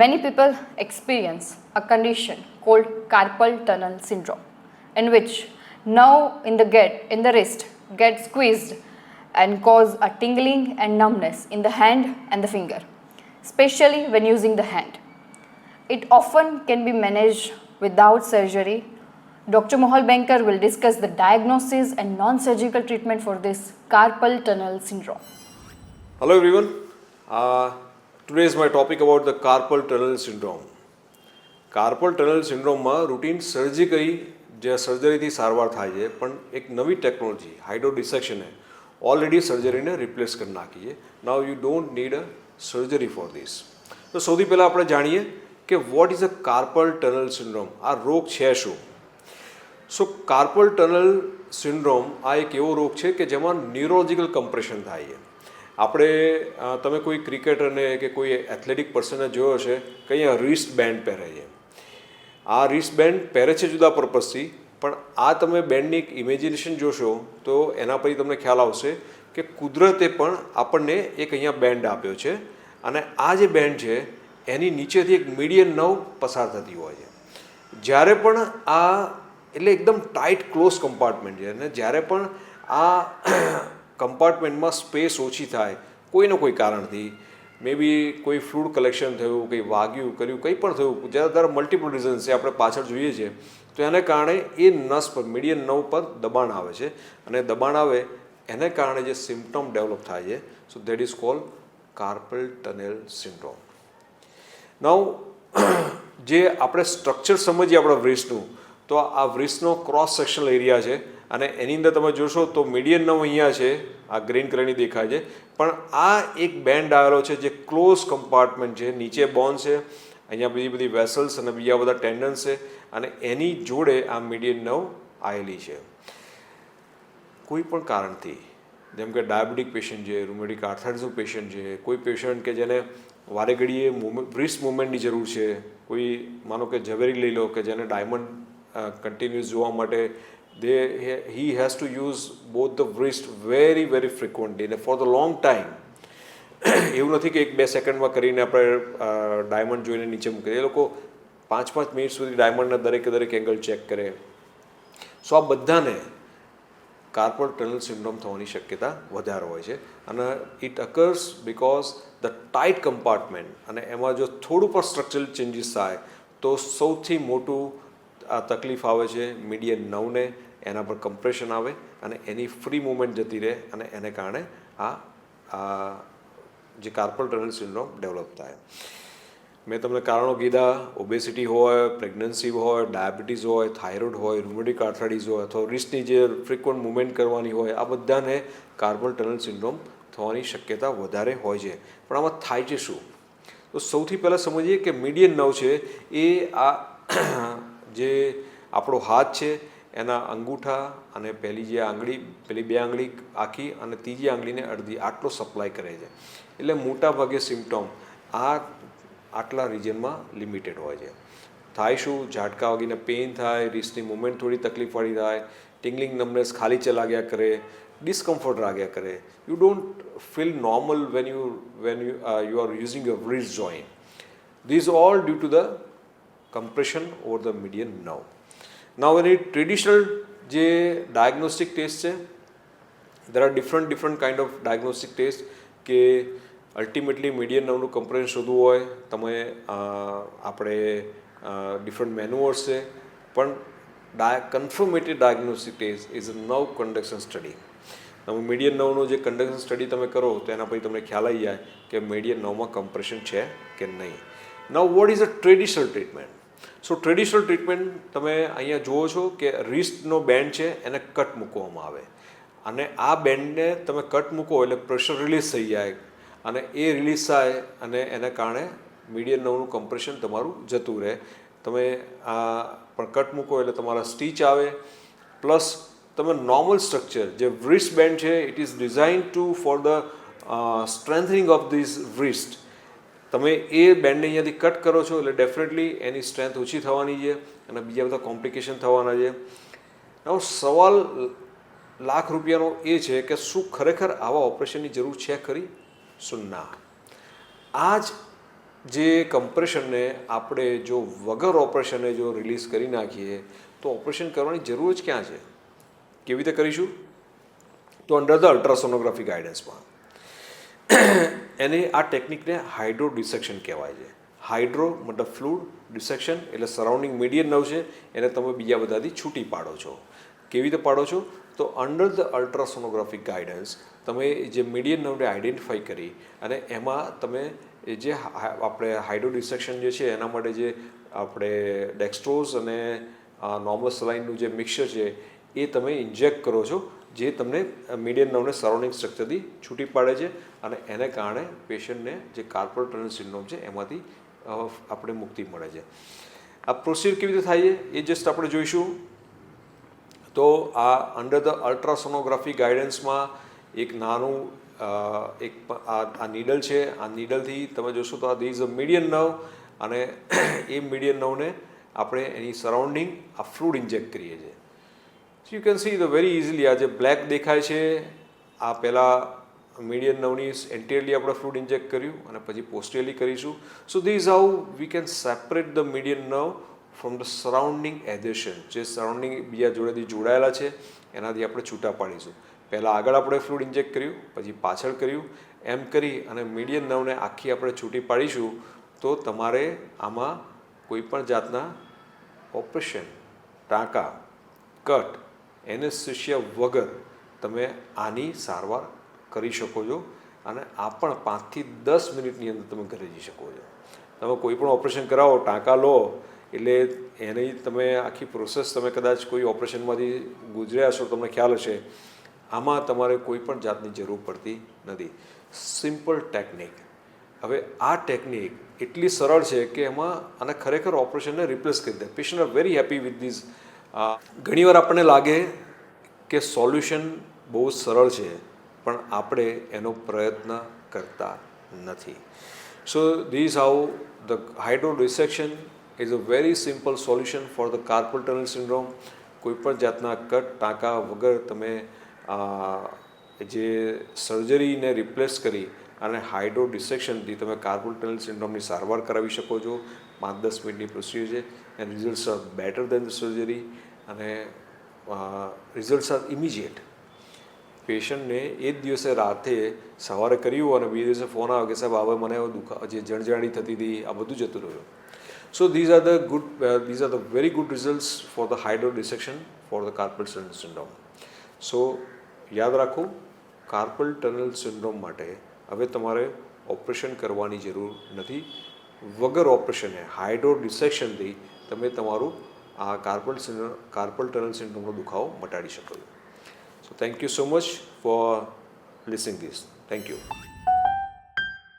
Many people experience a condition called carpal tunnel syndrome, in which nerve in the wrist gets squeezed and cause a tingling and numbness in the hand and the finger, especially when using the hand. It often can be managed without surgery. Dr. Mohal Banker will discuss the diagnosis and non-surgical treatment for this carpal tunnel syndrome. Hello everyone. Today is my topic about the carpal tunnel syndrome. Carpal tunnel સિન્ડ્રોમમાં routine surgery જે સર્જરીથી સારવાર થાય છે, પણ એક નવી technology hydro ડિસેક્શને ઓલરેડી સર્જરીને રિપ્લેસ કરી નાખી છે. Now you don't need a surgery for this. તો સૌથી પહેલાં આપણે જાણીએ કે what is a carpal tunnel syndrome. આ રોગ છે શું? સો કાર્પલ ટનલ સિન્ડ્રોમ આ એક એવો રોગ છે કે જેમાં ન્યુરોલોજિકલ કમ્પ્રેશન થાય છે. આપણે તમે કોઈ ક્રિકેટરને કે કોઈ એથ્લેટિક પર્સનને જોયો છે કે અહીંયા રિસ્ટ બેન્ડ પહેરે છે. આ રિસ્ટ બેન્ડ પહેરે છે જુદા પર્પઝથી, પણ આ તમે બેન્ડની એક ઇમેજિનેશન જોશો તો એના પછી તમને ખ્યાલ આવશે કે કુદરતે પણ આપણને એક અહીંયા બેન્ડ આપ્યો છે, અને આ જે બેન્ડ છે એની નીચેથી એક મીડિયન નર્વ પસાર થતી હોય છે. જ્યારે પણ આ એટલે એકદમ ટાઈટ ક્લોઝ કમ્પાર્ટમેન્ટ છે, અને જ્યારે પણ આ કમ્પાર્ટમેન્ટમાં સ્પેસ ઓછી થાય કોઈને કોઈ કારણથી, મે બી કોઈ ફ્લૂડ કલેક્શન થયું, કંઈ વાગ્યું કર્યું, કંઈ પણ થયું, જ્યારે મલ્ટિપલ રીઝન્સ છે આપણે પાછળ જોઈએ છીએ, તો એને કારણે એ નસ પર મીડિયન નર્વ પર દબાણ આવે છે, અને દબાણ આવે એને કારણે જે સિમ્પટમ ડેવલપ થાય છે, so that is called carpal tunnel syndrome. Now જે આપણે સ્ટ્રક્ચર સમજીએ આપણા વ્રિસ્ટનું, તો આ વ્રિસ્ટનો ક્રોસ સેક્શનલ એરિયા છે, અને એની અંદર તમે જોશો તો મીડિયન નર્વ અહીંયા છે, આ ગ્રીન કલરની દેખાય છે, પણ આ એક બેન્ડ આવેલો છે જે ક્લોઝ કમ્પાર્ટમેન્ટ છે. નીચે બોન્સ છે, અહીંયા બીજી બધી વેસલ્સ અને બીજા બધા ટેન્ડન્સ છે, અને એની જોડે આ મીડિયન નર્વ આવેલી છે. કોઈ પણ કારણથી, જેમ કે ડાયાબિટીક પેશન્ટ છે, રૂમેટિક આર્થરાઇટિસનું પેશન્ટ છે, કોઈ પેશન્ટ કે જેને વારે ઘડીએ રિસ્ટ મુવમેન્ટની જરૂર છે, કોઈ માનો કે ઝવેરી લઈ લો કે જેને ડાયમંડ કન્ટિન્યુઅસ જોવા માટે he has to use both the wrist very frequently and for the long time. એવું નથી કે 1-2 સેકન્ડમાં કરીને આપણે ડાયમંડ જોઈને નીચે મૂકી દે. એ લોકો 5-5 મિનિટ સુધી ડાયમંડના દરેક એંગલ ચેક કરે. સો આ બધાને કાર્પલ ટનલ સિન્ડ્રોમ થવાની શક્યતા વધારે હોય છે, અને it occurs because the tight compartment, અને એમાં જો થોડું પણ સ્ટ્રક્ચરલ ચેન્જીસ થાય તો સૌથી મોટું આ તકલીફ આવે છે મીડિયન નર્વને. એના પર કમ્પ્રેશન આવે અને એની ફ્રી મૂવમેન્ટ જતી રહે, અને એને કારણે આ જે કાર્પલ ટનલ સિન્ડ્રોમ ડેવલપ થાય. મેં તમને કારણો કીધા, ઓબેસિટી હોય, પ્રેગ્નન્સી હોય, ડાયાબિટીસ હોય, થાઇરોઇડ હોય, રૂમેટિક આર્થરાઇટિસ હોય, અથવા રિસ્ટની જે ફ્રિક્વન્ટ મૂવમેન્ટ કરવાની હોય, આ બધાને કાર્પલ ટનલ સિન્ડ્રોમ થવાની શક્યતા વધારે હોય છે. પણ આમાં થાય છે શું? તો સૌથી પહેલાં સમજીએ કે મીડિયન નર્વ છે એ આ જે આપણો હાથ છે એના અંગૂઠા અને પેલી 2 આંગળી આખી અને ત્રીજી આંગળીને અડધી આટલો સપ્લાય કરે છે. એટલે મોટા ભાગે સિમ્પટમ આટલા રિજનમાં લિમિટેડ હોય છે. થાય શું? ઝાટકા વાગીને પેઇન થાય, રિસ્ટની મૂવમેન્ટ થોડી તકલીફવાળી થાય, ટિંગલિંગ નમનેસ ખાલી લાગ્યા કરે, ડિસ્કમ્ફર્ટ લાગ્યા કરે. You don't feel normal when you are using your wrist joint. These all due to the compression over the median nerve. Now any traditional જે diagnostic test છે, there are different kind of diagnostic test કે ultimately median નર્વનું compression શોધવું હોય તમે આપણે different manoeuvres છે, પણ confirmatory diagnostic test is a nerve conduction study. તમે મીડિયન નર્વનું જે કન્ડક્શન સ્ટડી તમે કરો તો એના પછી તમને ખ્યાલ આવી જાય કે મીડિયન નર્વમાં કમ્પ્રેશન છે કે નહીં. Now what is a traditional treatment? So traditional treatment તમે અહીંયા જુઓ છો કે રિસ્ટનો બેન્ડ છે એને કટ મૂકવામાં આવે, અને આ બેન્ડને તમે કટ મૂકો એટલે પ્રેશર રિલીઝ થઈ જાય, અને એ રિલીઝ થાય અને એને કારણે મીડિયન નર્વનું કમ્પ્રેશન તમારું જતું રહે. તમે પણ કટ મૂકો એટલે તમારા સ્ટીચ આવે, પ્લસ તમે નોર્મલ સ્ટ્રક્ચર જે રિસ્ટ બેન્ડ છે it is design for the strengthening of this wrist. તમે એ બેન્ડને અહીંયાથી કટ કરો છો એટલે ડેફિનેટલી એની સ્ટ્રેન્થ ઓછી થવાની છે અને બીજા બધા કોમ્પ્લિકેશન થવાના છે. હવે સવાલ લાખ રૂપિયાનો એ છે કે શું ખરેખર આવા ઓપરેશનની જરૂર છે ખરી? શું ના? આ જ જે કમ્પ્રેશનને આપણે જો વગર ઓપરેશને જો રિલીઝ કરી નાખીએ તો ઓપરેશન કરવાની જરૂર જ ક્યાં છે? કેવી રીતે કરીશું? તો અંડર ધ અલ્ટ્રાસોનોગ્રાફી ગાઈડન્સમાં એને આ ટેકનિકને હાઇડ્રો ડિસેક્શન કહેવાય છે. હાઇડ્રો મતલબ ફ્લુડ, ડિસેક્શન એટલે સરાઉન્ડિંગ મીડિયન નર્વ છે એને તમે બીજા બધાથી છૂટી પાડો છો. કેવી રીતે પાડો છો? તો અંડર ધ અલ્ટ્રાસોનોગ્રાફિક ગાઈડન્સ તમે જે મીડિયન નર્વને આઈડેન્ટિફાઈ કરી અને એમાં તમે જે આપણે હાઇડ્રો ડિસેક્શન જે છે એના માટે જે આપણે ડેક્સ્ટ્રોઝ અને નોર્મલ સલાઇનનું જે મિક્સચર છે એ તમે ઇન્જેક્ટ કરો છો, જે તમને મીડિયન નર્વને સરાઉન્ડિંગ સ્ટ્રક્ચરથી છૂટી પાડે છે અને એને કારણે પેશન્ટને જે કાર્પલ ટનલ સિન્ડ્રોમ છે એમાંથી આપણે મુક્તિ મળે છે. આ પ્રોસિજર કેવી રીતે થાય છે એ જસ્ટ આપણે જોઈશું. તો આ અંડર ધ અલ્ટ્રાસોનોગ્રાફી ગાઈડન્સમાં એક નાનું આ નીડલ છે. આ નીડલથી તમે જોશો તો આ the is a median nerve અને એ મીડિયન નર્વને આપણે એની સરાઉન્ડિંગ આ ફ્લુઇડ ઇન્જેક્ટ કરીએ છીએ. So you can see the very easily આ જે બ્લેક દેખાય છે આ પહેલાં મીડિયન નર્વની એન્ટિયરલી આપણે ફ્લુઇડ ઇન્જેક્ટ કર્યું અને પછી પોસ્ટિયરલી કરીશું. So these how we can separate the median nerve from the surrounding adhesion. જે સરાઉન્ડિંગ બીજા જોડેથી જોડાયેલા છે એનાથી આપણે છૂટા પાડીશું. પહેલાં આગળ આપણે ફ્લુઇડ ઇન્જેક્ટ કર્યું, પછી પાછળ કર્યું, એમ કરી અને મીડિયન નર્વને આખી આપણે છૂટી પાડીશું. તો તમારે આમાં કોઈ પણ જાતના ઓપરેશન, ટાંકા, કટ, એનેસ્થેસિયા વગર તમે આની સારવાર કરી શકો છો અને આ પણ 5 થી 10 મિનિટની અંદર તમે ઘરે જઈ શકો છો. તમે કોઈ પણ ઓપરેશન કરાવો, ટાંકા લો એટલે એની તમે આખી પ્રોસેસ તમે કદાચ કોઈ ઓપરેશનમાંથી ગુજર્યા છો, તમને ખ્યાલ હશે. આમાં તમારે કોઈ પણ જાતની જરૂર પડતી નથી. Simple technique. હવે આ ટેકનિક એટલી સરળ છે કે એમાં અને ખરેખર ઓપરેશનને રિપ્લેસ કરી દે. Patient are very happy with this. ઘણીવાર આપણને લાગે કે સોલ્યુશન બહુ સરળ છે પણ આપણે એનો પ્રયત્ન કરતા નથી. So this how the hydro dissection is a very simple solution for the carpal tunnel syndrome. કોઈપણ જાતના કટ, ટાંકા વગર તમે જે સર્જરીને રિપ્લેસ કરી અને હાઇડ્રો ડિસેક્શનથી તમે કાર્પલ ટનલ સિન્ડ્રોમની સારવાર કરાવી શકો છો. 5-10 મિનિટની પ્રોસિજર છે and results are better than the surgery અને રિઝલ્ટ્સ આર ઇમિજિએટ. પેશન્ટને એ જ દિવસે રાતે સવારે કર્યું અને બીજે દિવસે ફોન આવે કે સાહેબ હવે મને જે જણજાણી થતી હતી આ બધું જતું રહ્યું. સો these are the very good results for the hydro dissection for the carpal tunnel syndrome. સો યાદ રાખો, કાર્પલ ટનલ સિન્ડ્રોમ માટે હવે તમારે ઓપરેશન કરવાની જરૂર નથી. વગર ઓપરેશને હાઇડ્રો ડિસેક્શનથી તમે તમારું આ કાર્પલ ટનલ સિન્ડ્રોમનો દુખાવો મટાડી શકો છો. So thank you so much for listening this. Thank you.